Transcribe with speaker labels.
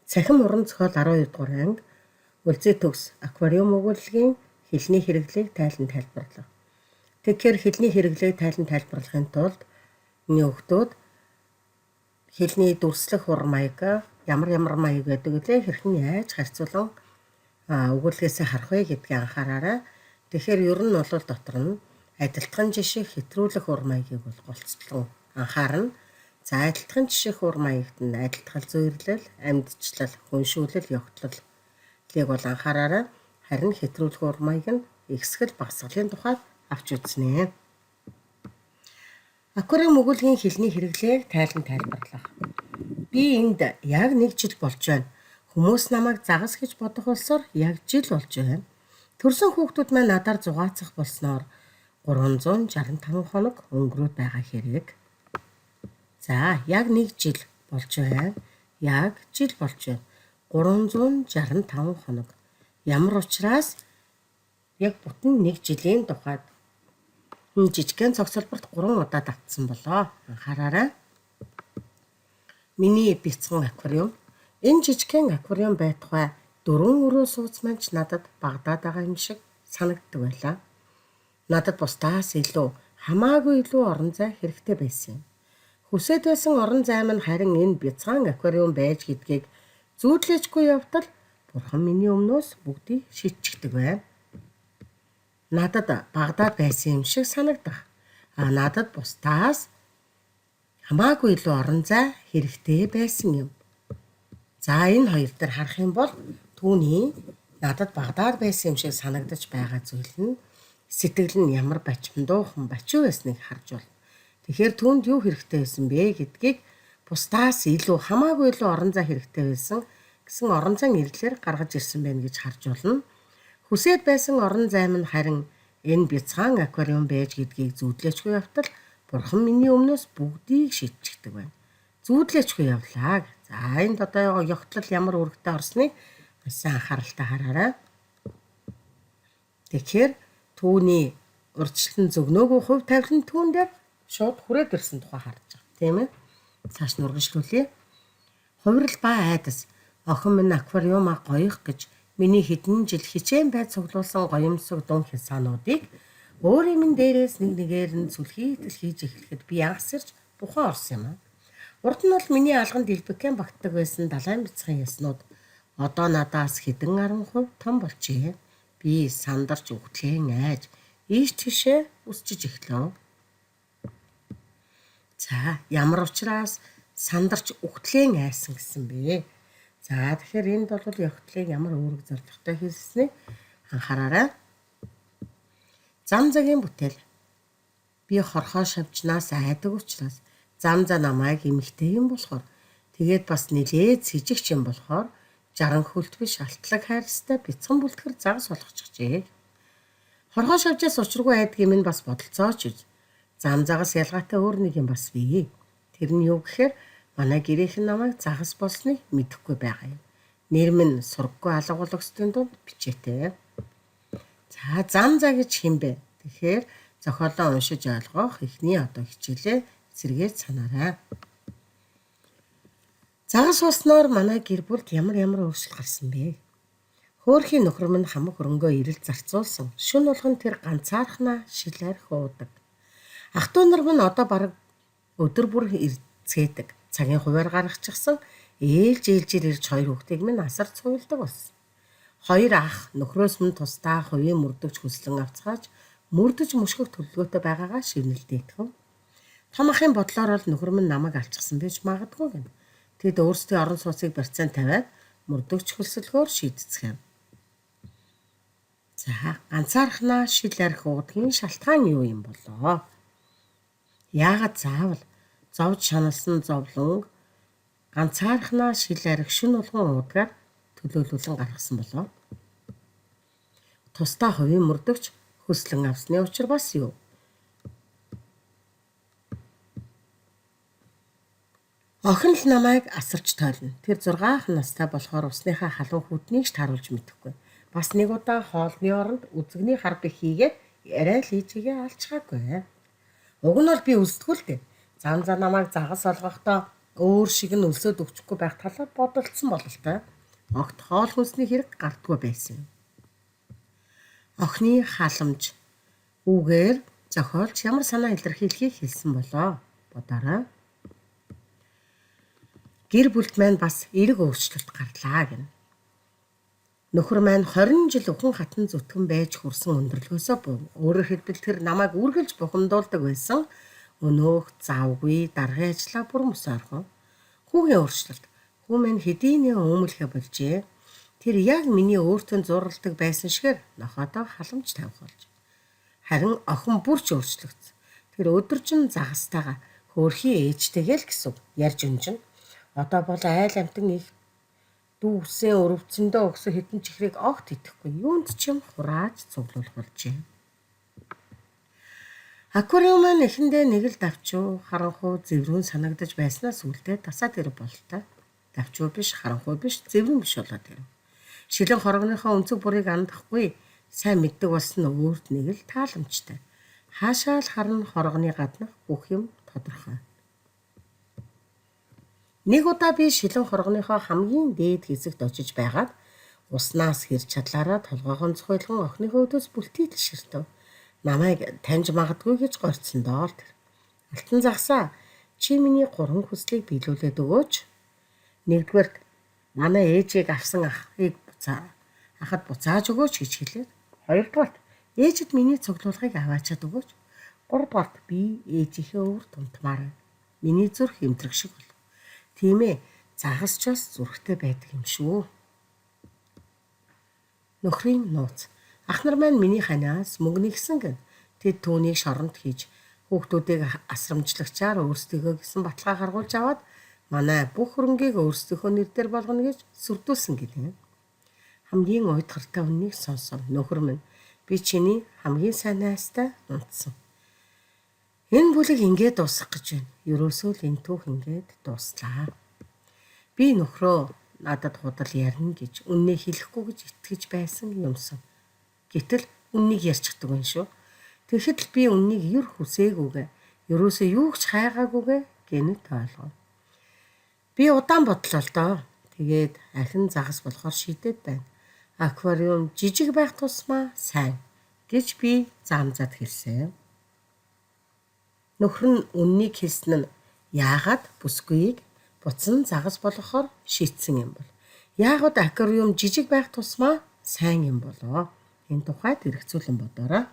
Speaker 1: Цахим уран зохиол 12 дугаар анги үлзий төгс аквариум өгүүлэлгийн хэлний хэрэглээг тайлбарлав. Тэгэхээр хэлний хэрэглээг тайлбарлахын тулд нөхдөд хэлний дүрслэх ур маяг ямар маяг байдаг вэ? Хэрхэн яаж харьцуулан өгүүлэлгээсээ харах вэ гэдгийг анхаараарай. Тэгэхээр ер нь бол дотор нь адилтган жишээ хэтрүүлэх ур маягийг бол голцлон анхаарна. За адилтган жишээх ур маягт нь адилтгал зүйрлэл, амьдчлал, хүншүүлэл, ёгтлолыг бол анхаараарай. Харин хэтрүүлэх ур маяг нь ихсгэл багсгалын тухайд авч үзнэ. Аквариум өгүүлгийн хэлний хэрэглээг тайлбарлах. Би энд яг 1 жил болж байна. Хүмүүс намайг загас гэж бодох болсоор яг жил болж байна. Төрсөн хүүхдүүд маань надаар зугаацах болсноор 365 хоног өнгөрөөд байгаа хэрэг. За, яг 1 жил болж байна. Яг жил болж байна. 365 хоног. Ямар учраас яг бүтэн 1 жилийн тухайд жижигхэн цогцолборт 3 удаа давтсан болоо. Анхаараарай. Миний бяцхан аквариум. Энэ жижигхэн аквариум байтугай 4 өрөө сууц манч надад багдаад байгаа юм шиг санагддаг байлаа. Надад бусдаас илүү хамаагүй илүү орон зай хэрэгтэй байсан юм. Хүсэж байсан орон зай маань харин энэ бяцхан аквариум байж гэдгийг зүүдлээчгүй явтал бурхан миний өмнөөс бүгдийг шийдчихдэг байна. Надад багдаад байсан юм шиг санагдах. Надад бусдаас хамаагүй илүү орон зай хэрэгтэй байсан юм. За энэ хоёр дээр харах юм бол түүний надад багдаад байсан юм шиг санагдаж байгаа зүйл нь сэтгэл нь ямар бачимдуухан бачив байсныг харж байна. Тэгэхээр түүнд юу хэрэгтэй байсан бэ гэдгийг бусдаас илүү хамаагүй илүү орон зай хэрэгтэй байсан гэсэн орон зайн ирлэлээр гаргаж ирсэн байна гэж харж байна. Хүсээд байсан орон зай минь харин энэ бяцхан аквариум байж гэдгийг зүүдлээчгүй явтал бурхан миний өмнөөс бүгдийг шийдчихдэг байна. Зүүдлээчгүй явлаа. За энд одоо ёгтлол ямар үүрэгтэй орсныг сайн анхааралтай хараарай. Тэгэхээр түүний урьдчилан зөгнөөгүй хувь тавилан түүн дээр шууд хүрээд ирсэн тухай харж байгаа. Тийм ээ. Цааш нь урагшлуулъя. Хувирал ба айдас охин минь аквариумаа гоёх гэж миний хэдэн жил хичээн байд цуглуулсан гоёмсог дун хязгаануудыг өөрийн минь дээрээс нэгээр нь сүлхийтэл хийж эхлэхэд би ягсэрч бухаа орсон юм. Урд нь бол миний алган дэлбэкэн багтдаг байсан далайн бяцхан яснууд одоо надаас хэдэн 10% том болчихъя. Би сандарч өгтлэн айж ийш тийшээ өсчиж эхлэв. За ямар учраас сандарч өгтлэн айсан гэсэн бэ? За тэгэхээр энд бол ёгтлыг ямар үүрэг зорилготой хийснийг анхаараарай. Зам загийн бүтээл. Би хорхоо шавжнаас айдаг учраас зам за намайг эмэгтэй юм болохоор тэгээд бас нилээд сэжигч юм болохоор 60 хөлт биш алтлаг хайрстай бяцхан бүлтгэр загас болгочихжээ. Хорхоо шавжаас учиргүй айдаг юм нь бас бодолцооч үз. Зам загас ялгаатай өөр нэг юм бас бий. Тэр нь юу гэхээр манай гэрийнхэн намайг загас болсныг мэдэхгүй байгаа юм. Нэр минь сургаггүй алга болгоцтын дунд бичээтэй. За зам за гэж хэмбэ. Тэгэхээр зохиолоо уншиж ойлгох эхний одоо хичээлээ зэрэгээр санаарай. Загас болсноор манай гэр бүлд ямар өөрчлөлт гарсан бэ? Хөөрхийн нөхөр минь хамаг хөрөнгөө ирэл зарцуулсан. Шүн болгон тэр ганцаархнаа шилээр хуудаг. Ах トゥ нар минь одоо бараг өдөр бүр ирцгээдэг. Цагийн хуваар гаргачихсан ээлжээр ирж хоёр хүүхдийг минь асар цуйлдаг болсон. Хоёр ах нөхрөөс минь тусдаа хувийн мөрдөгч хүслэн авцгааж мөрдөж мөшгөх төлөвлөгөөтэй байгаагаа шивнэлдээтгэв. Том ахын бодлоор бол нөхөр минь намайг алчсан байж магадгүй гэнэ. Тэд өөрсдийн орон сууцыг барьцаан тавиад мөрдөгч хөлсөлгөөр шийдцгээв. За ганцаархнаа шил арх уудгийн шалтгаан юу юм болоо? Яагаад заавал зовж шаналсан зовлон ганцаархнаа шил арх шүн болгон уудгаар төлөөлүүлэн гаргасан болоо? Тусдаа хувийн мөрдөгч хөслөн авсны учир бас юу? Охин л намайг асарч тойлно. Тэр 6 настай болохоор усныхаа халуун хүднийг ч тааруулж мэдэхгүй. Бас нэг удаа хоолны оронд үзэгний хар бэх хийгээд арай л хийжигээ алчгаагүй. Уг нь бол би үлсдэггүй л дээ. Зам за намайг загас олгохдоо өөр шиг нь өлсөд өгчихгүй байх талаар бодолцсон бололтой. Огт хоол хүнсний хэрэг гардгүй байсан юм. Охины халамж үгээр зохиолч ямар санаа илэрхийлэхийг хэлсэн болоо. Бодоорой. Гэр бүлд маань бас эерэг өөрчлөлт гарлаа гэнэ. Нөхөр маань 20 жил өхөн хатан зүтгэн байж хүрсэн өндөрлгөөсөө був. Өөрөөр хэлбэл тэр намайг үргэлж бухимдуулдаг байсан. Өнөөх завгүй даргын ажлаа бүр мөсөөрхөн. Хүүгийн өөрчлөлт. Хүү минь хэдийнэ өмөлхө болжээ. Тэр яг миний өөртөө зуралдаг байсан шигээр нохоодоо халамж тавих болж. Харин охин бүрч өөрчлөгдсөн. Тэр өдөржин загастайгаа хөөрхий ээжтэйгээ л гэсэн ярьж өнжин. Одоо бол айл амтан их дүү үсэн өрөвцөндөө өгсөн хитэн чихрийг огт идэхгүй. Юунд ч юм хурааж цуглуулах болжээ. Аквариум маань эхэндээ нэг л давчуу, харанхуй, зэврүүн санагдаж байснаас үлдээ тасаад ирв болтой. Давчуу биш, харанхуй биш, зэврүүн биш болоод ирв. Шилэн хоргоныхоо өнцөг бүрийг андахгүй сайн мэддэг болсон өөрт нэг л тааламжтай. Хаашаа л харна хоргоны гаднах бүх юм тодорхой. Нэг удаа би шилэн хоргоныхоо хамгийн дээд хэсэгт очиж байгаад уснаас хэрж чадлаараа толгоогоо цохиулган охиныхоо өдөөс бүлтий тэлширтэв. Намайг таньж магадгүй гэж горьцсон доо тэр. Алтан загсаа чи миний 3 хүслийг биелүүлээд өгөөч. Нэгдүгээр манай ээжийг авсан ахад буцааж өгөөч гэж хэлээд. Хоёрдугаар ээжид миний цуглуулгыг аваачаад өгөөч. Гуравдугаар би ээжийнхээ өвөр тунтмаар байна. Миний зүрх хэмтрэг шиг бол. Тийм ээ, загас ч бас зүрхтэй байдаг юм шүү. Нөхрийн нууц. Ах нар маань миний ханиас мөнгөний гисэн гэн. Тэд түүнийг шоронд хийж хүүхдүүдийг асрамжлагчаар өөрсдийгөө гэсэн баталгаа гаргуулж аваад манай бүх хөрөнгийг өөрсдийнхөө нэрээр болгоно гэж сүрдүүлсэн гэдэг. Хамгийн уйдгартай үннийг сонсон. Нөхөр минь би чиний хамгийн сайн найстай унтсан. Энэ бүлэг ингээд дуусах гэж байна. Ерөөсөө л энэ түүх ингээд дууслаа. Би нөхрөө надад худал ярина гэж үннээ хэлэхгүй гэж итгэж байсан юмсан. Гэтэл үннийг ярьчихдаг юм шүү. Тэгэхэд л би үннийг юр хүсээгүйгээ, ерөөсөө юу ч хайгаагүйгээ гэнэт ойлгов. Би удаан бодлоо л доо. Тэгээд ахин загас болохоор шийдээд байна. Аквариум жижиг байх тусмаа сайн гэж би заамзаад хэлсэн. Нөхөр нь үннийг хэлсэн нь яагаад бүсгүйг буцан загас болгохоор шийдсэн юм бол. Яагаад аквариум жижиг байх тусмаа сайн юм болоо. Энэ тухайд эргцүүлэн бодоорой.